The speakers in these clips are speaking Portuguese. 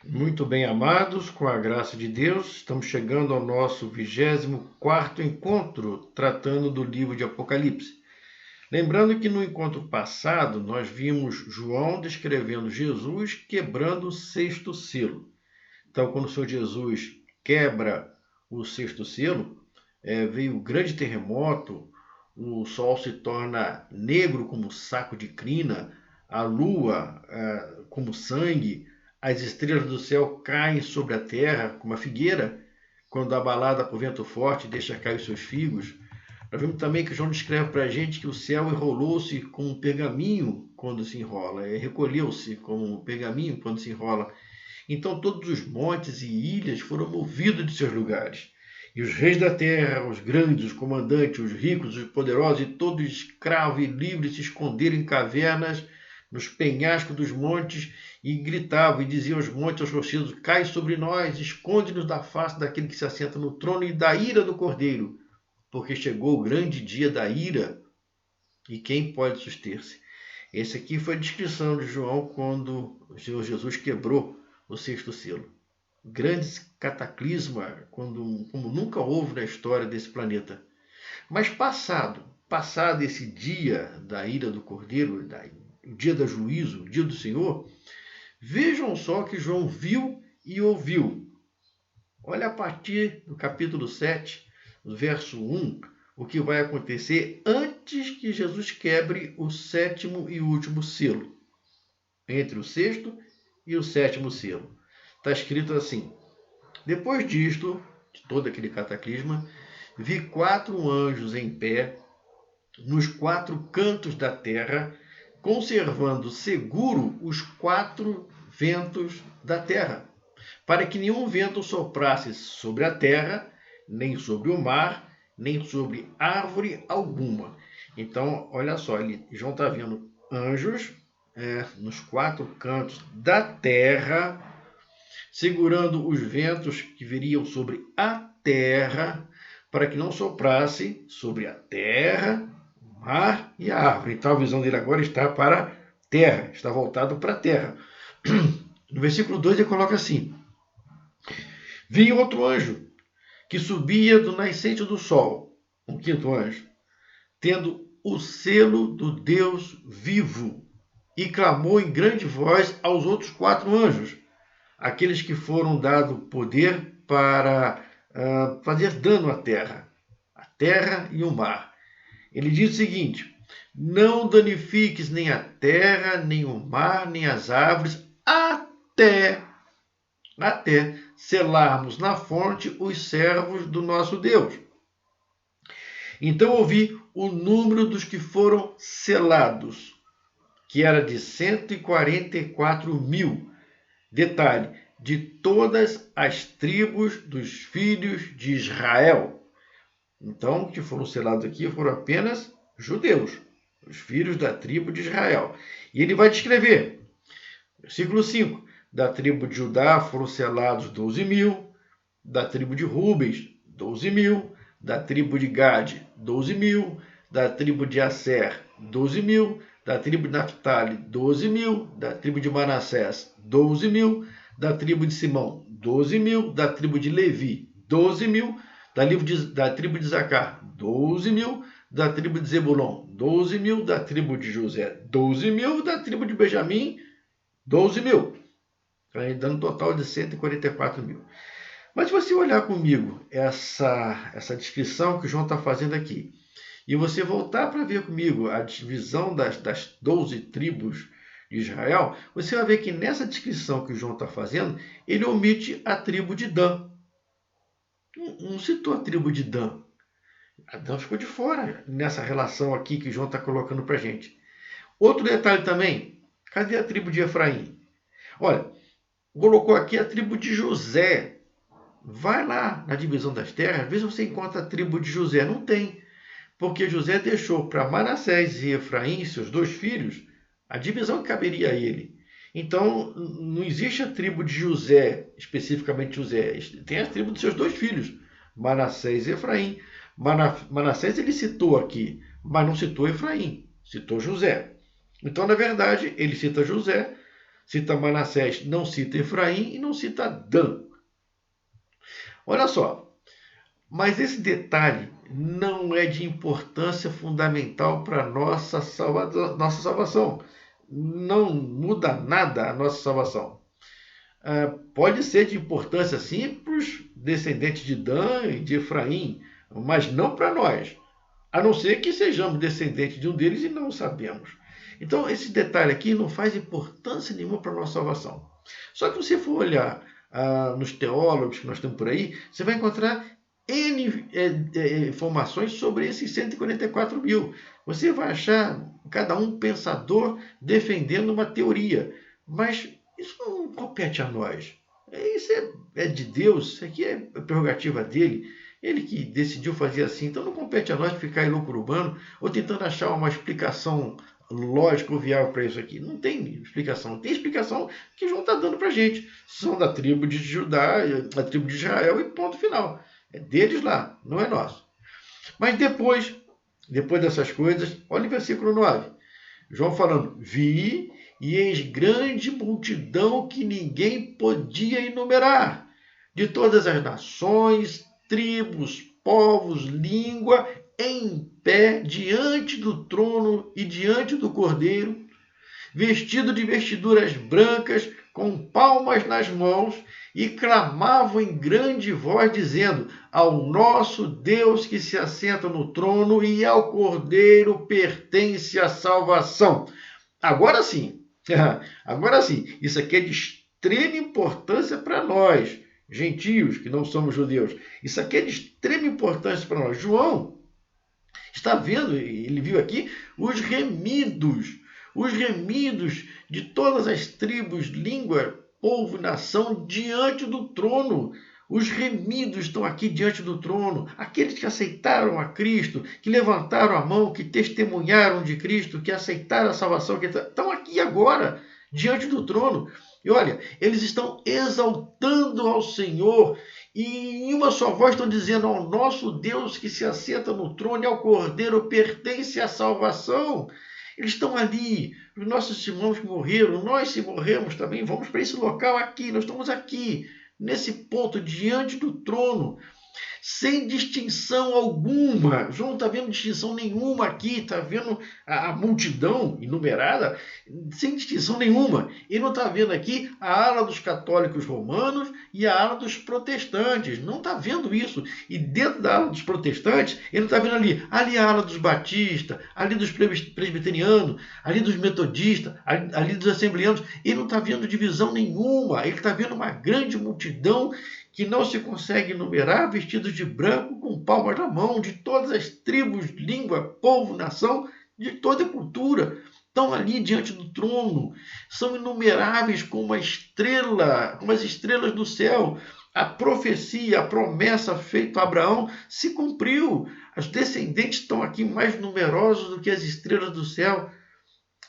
Muito bem, amados, com a graça de Deus, estamos chegando ao nosso 24º encontro, tratando do livro de Apocalipse. Lembrando que no encontro passado nós vimos João descrevendo Jesus quebrando o sexto selo. Então, quando o Senhor Jesus quebra o sexto selo, veio o grande terremoto, o sol se torna negro como saco de crina, a lua como sangue, as estrelas do céu caem sobre a terra como a figueira, quando abalada por vento forte deixa cair os seus figos. Nós vimos também que João descreve para a gente que o céu enrolou-se como um pergaminho quando se enrola, recolheu-se como um pergaminho quando se enrola. Então todos os montes e ilhas foram movidos de seus lugares. E os reis da terra, os grandes, os comandantes, os ricos, os poderosos, e todo escravo e livre se esconderam em cavernas, nos penhascos dos montes, e gritavam e diziam aos montes, aos rochedos: cai sobre nós, esconde-nos da face daquele que se assenta no trono e da ira do Cordeiro, porque chegou o grande dia da ira, e quem pode suster-se? Esse aqui foi a descrição de João quando o Senhor Jesus quebrou o sexto selo. Grande cataclisma como nunca houve na história desse planeta. Mas passado esse dia da ira do Cordeiro, o dia do juízo, o dia do Senhor, vejam só que João viu e ouviu. Olha a partir do capítulo 7, verso 1, o que vai acontecer antes que Jesus quebre o sétimo e último selo, entre o sexto e o sétimo selo. Está escrito assim: depois disto, de todo aquele cataclisma, vi 4 anjos em pé nos 4 cantos da terra, conservando seguro os 4 ventos da terra, para que nenhum vento soprasse sobre a terra, nem sobre o mar, nem sobre árvore alguma. Então, olha só, João está vendo anjos nos 4 cantos da terra, segurando os ventos que viriam sobre a terra, para que não soprasse sobre a terra, o mar e a árvore. Então a visão dele agora está para a terra, está voltado para a terra. No versículo 2 ele coloca assim: vi outro anjo que subia do nascente do sol, um quinto anjo, tendo o selo do Deus vivo, e clamou em grande voz aos outros 4 anjos, aqueles que foram dado poder para fazer dano à terra e o mar. Ele diz o seguinte: não danifiques nem a terra, nem o mar, nem as árvores, até selarmos na fonte os servos do nosso Deus. Então ouvi o número dos que foram selados, que era de 144.000. Detalhe: de todas as tribos dos filhos de Israel. Então, os que foram selados aqui foram apenas judeus, os filhos da tribo de Israel. E ele vai descrever, versículo 5, da tribo de Judá foram selados 12.000, da tribo de Rubens, 12.000, da tribo de Gade, 12.000, da tribo de Asser, 12.000, da tribo de Naphtali, 12.000, da tribo de Manassés, 12.000, da tribo de Simão, 12.000, da tribo de Levi, 12.000, da tribo de Zacar, 12.000, da tribo de Zebulon, 12.000, da tribo de José, 12.000, da tribo de Benjamim, 12.000. Dando um total de 144.000. Mas se você olhar comigo essa descrição que o João está fazendo aqui, e você voltar para ver comigo a divisão das 12 tribos de Israel, você vai ver que nessa descrição que o João está fazendo, ele omite a tribo de Dan. Não citou a tribo de Dan. A Dan ficou de fora nessa relação aqui que o João está colocando para a gente. Outro detalhe também, cadê a tribo de Efraim? Olha, colocou aqui a tribo de José. Vai lá na divisão das terras, vê se você encontra a tribo de José. Não tem, porque José deixou para Manassés e Efraim, seus 2 filhos, a divisão que caberia a ele. Então, não existe a tribo de José, especificamente José. Tem a tribo dos seus 2 filhos, Manassés e Efraim. Manassés ele citou aqui, mas não citou Efraim, citou José. Então, na verdade, ele cita José, cita Manassés, não cita Efraim e não cita Dan. Olha só, mas esse detalhe não é de importância fundamental para a nossa salvação. Não muda nada a nossa salvação. Pode ser de importância sim para os descendentes de Dan e de Efraim, mas não para nós. A não ser que sejamos descendentes de um deles e não o sabemos. Então, esse detalhe aqui não faz importância nenhuma para a nossa salvação. Só que se você for olhar nos teólogos que nós temos por aí, você vai encontrar N informações sobre esses 144 mil. Você vai achar cada um pensador defendendo uma teoria. Mas isso não compete a nós. Isso é de Deus, isso aqui é prerrogativa dele. Ele que decidiu fazer assim, então não compete a nós ficar elucubrando ou tentando achar uma explicação lógica ou viável para isso aqui. Não tem explicação. Tem explicação que João está dando para a gente. São da tribo de Judá, da tribo de Israel e ponto final. É deles lá, não é nosso. Mas depois dessas coisas, olha o versículo 9. João falando, vi e eis grande multidão que ninguém podia enumerar, de todas as nações, tribos, povos, língua, em pé diante do trono e diante do Cordeiro, vestido de vestiduras brancas, com palmas nas mãos, e clamavam em grande voz, dizendo, ao nosso Deus que se assenta no trono e ao Cordeiro pertence a salvação. Agora sim, isso aqui é de extrema importância para nós, gentios, que não somos judeus. Isso aqui é de extrema importância para nós. João está vendo, ele viu aqui, os remidos de todas as tribos, língua, povo, nação, diante do trono. Os remidos estão aqui diante do trono, aqueles que aceitaram a Cristo, que levantaram a mão, que testemunharam de Cristo, que aceitaram a salvação, que estão aqui agora, diante do trono. E olha, eles estão exaltando ao Senhor e em uma só voz estão dizendo, ao nosso Deus que se assenta no trono e ao Cordeiro pertence a salvação. Eles estão ali, os nossos irmãos que morreram, nós se morremos também, vamos para esse local aqui, nós estamos aqui, nesse ponto, diante do trono, sem distinção alguma. João não está vendo distinção nenhuma aqui, está vendo a multidão enumerada sem distinção nenhuma. Ele não está vendo aqui a ala dos católicos romanos e a ala dos protestantes. Não está vendo isso. E dentro da ala dos protestantes, ele não está vendo ali a ala dos batistas, ali dos presbiterianos, ali dos metodistas, ali dos assembleanos. Ele não está vendo divisão nenhuma. Ele está vendo uma grande multidão que não se consegue enumerar, vestidos de branco, com palmas na mão, de todas as tribos, língua, povo, nação, de toda a cultura. Estão ali diante do trono, são inumeráveis como a estrela, como as estrelas do céu. A profecia, a promessa feita a Abraão se cumpriu. Os descendentes estão aqui mais numerosos do que as estrelas do céu.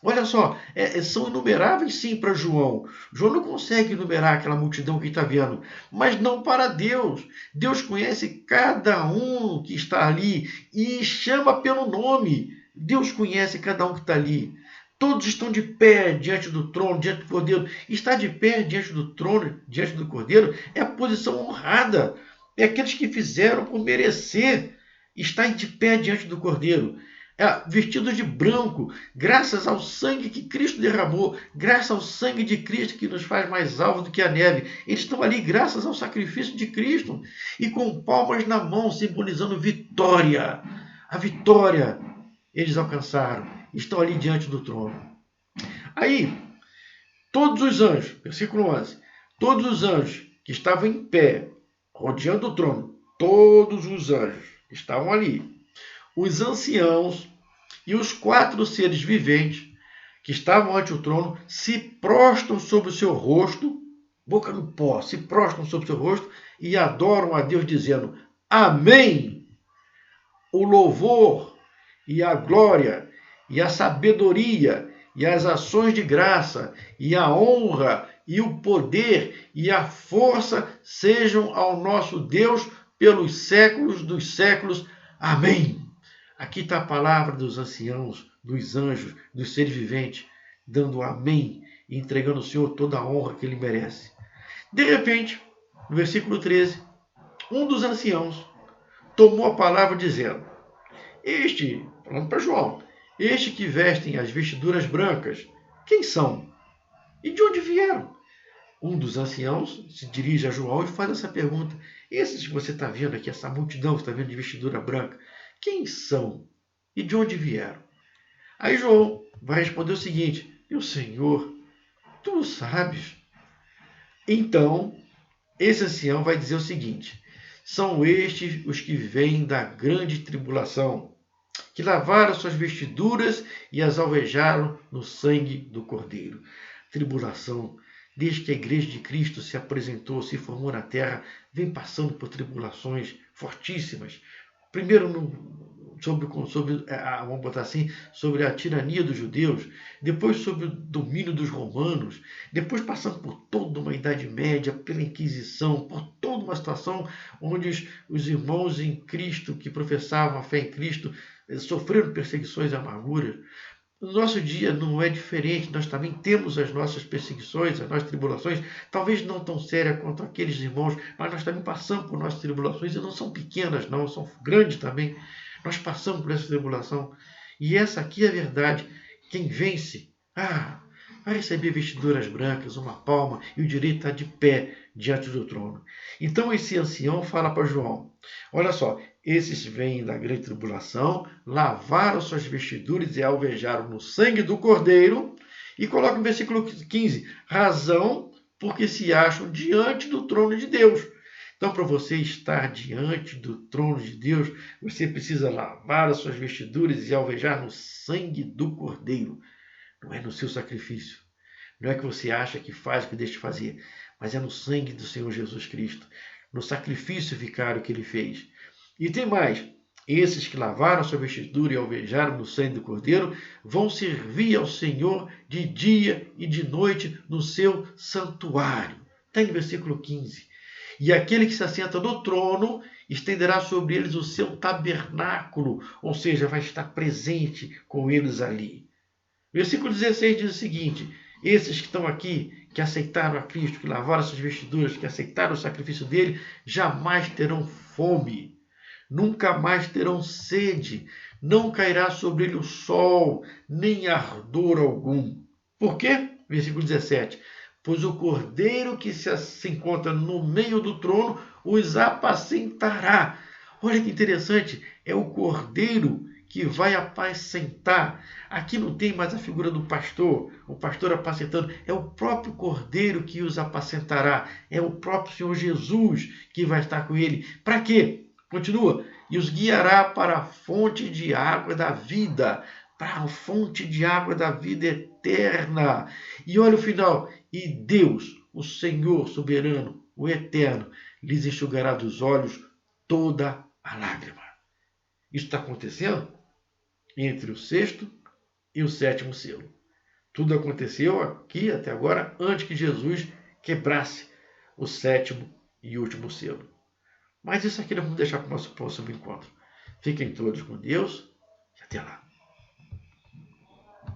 Olha só, são inumeráveis sim para João. João não consegue enumerar aquela multidão que está vendo, mas não para Deus. Deus conhece cada um que está ali e chama pelo nome. Deus conhece cada um que está ali. Todos estão de pé diante do trono, diante do Cordeiro. Estar de pé diante do trono, diante do Cordeiro, é a posição honrada. É aqueles que fizeram por merecer estar de pé diante do Cordeiro. Vestidos de branco, graças ao sangue que Cristo derramou, graças ao sangue de Cristo que nos faz mais alvo do que a neve. Eles estão ali graças ao sacrifício de Cristo e com palmas na mão, simbolizando vitória. A vitória eles alcançaram, estão ali diante do trono. Aí, todos os anjos, versículo 11, todos os anjos que estavam em pé, rodeando o trono, todos os anjos estavam ali. Os anciãos e os 4 seres viventes que estavam ante o trono se prostram sobre o seu rosto, boca no pó, se prostram sobre o seu rosto e adoram a Deus dizendo, amém! O louvor e a glória e a sabedoria e as ações de graça e a honra e o poder e a força sejam ao nosso Deus pelos séculos dos séculos. Amém! Aqui está a palavra dos anciãos, dos anjos, dos seres viventes, dando amém e entregando ao Senhor toda a honra que ele merece. De repente, no versículo 13, um dos anciãos tomou a palavra dizendo: falando para João, este que vestem as vestiduras brancas, quem são? E de onde vieram? Um dos anciãos se dirige a João e faz essa pergunta: esses que você está vendo aqui, essa multidão que está vendo de vestidura branca, quem são? E de onde vieram? Aí João vai responder o seguinte: meu Senhor, tu o sabes. Então, esse ancião vai dizer o seguinte: são estes os que vêm da grande tribulação, que lavaram suas vestiduras e as alvejaram no sangue do Cordeiro. Tribulação, desde que a igreja de Cristo se apresentou, se formou na terra, vem passando por tribulações fortíssimas. Primeiro vamos botar assim, sobre a tirania dos judeus, depois sobre o domínio dos romanos, depois passando por toda uma Idade Média, pela Inquisição, por toda uma situação onde os irmãos em Cristo, que professavam a fé em Cristo, sofreram perseguições e amarguras. No nosso dia não é diferente, nós também temos as nossas perseguições, as nossas tribulações, talvez não tão sérias quanto aqueles irmãos, mas nós também passamos por nossas tribulações, e não são pequenas não, são grandes também. Nós passamos por essa tribulação, e essa aqui é a verdade. Quem vence, vai receber vestiduras brancas, uma palma, e o direito está de pé diante do trono. Então esse ancião fala para João: olha só, esses vêm da grande tribulação, lavaram suas vestiduras e alvejaram no sangue do Cordeiro, e coloca no versículo 15, razão porque se acham diante do trono de Deus. Então, para você estar diante do trono de Deus, você precisa lavar as suas vestiduras e alvejar no sangue do Cordeiro. Não é no seu sacrifício. Não é que você acha que faz, que deixa de fazer, mas é no sangue do Senhor Jesus Cristo, no sacrifício vicário que ele fez. E tem mais: esses que lavaram sua vestidura e alvejaram no sangue do Cordeiro vão servir ao Senhor de dia e de noite no seu santuário. Está no versículo 15. E aquele que se assenta no trono estenderá sobre eles o seu tabernáculo, ou seja, vai estar presente com eles ali. Versículo 16 diz o seguinte: esses que estão aqui, que aceitaram a Cristo, que lavaram suas vestiduras, que aceitaram o sacrifício dele, jamais terão fome, nunca mais terão sede, não cairá sobre ele o sol, nem ardor algum. Por quê? Versículo 17. Pois o Cordeiro que se encontra no meio do trono os apacentará. Olha que interessante, é o Cordeiro que vai apacentar. Aqui não tem mais a figura do pastor, o pastor apacentando. É o próprio Cordeiro que os apacentará. É o próprio Senhor Jesus que vai estar com ele. Para quê? Continua. E os guiará para a fonte de água da vida. Para a fonte de água da vida eterna. E olha o final. E Deus, o Senhor soberano, o eterno, lhes enxugará dos olhos toda a lágrima. Isso está acontecendo entre o sexto e o sétimo selo. Tudo aconteceu aqui até agora antes que Jesus quebrasse o sétimo e último selo. Mas isso aqui nós vamos deixar para o nosso próximo encontro. Fiquem todos com Deus e até lá.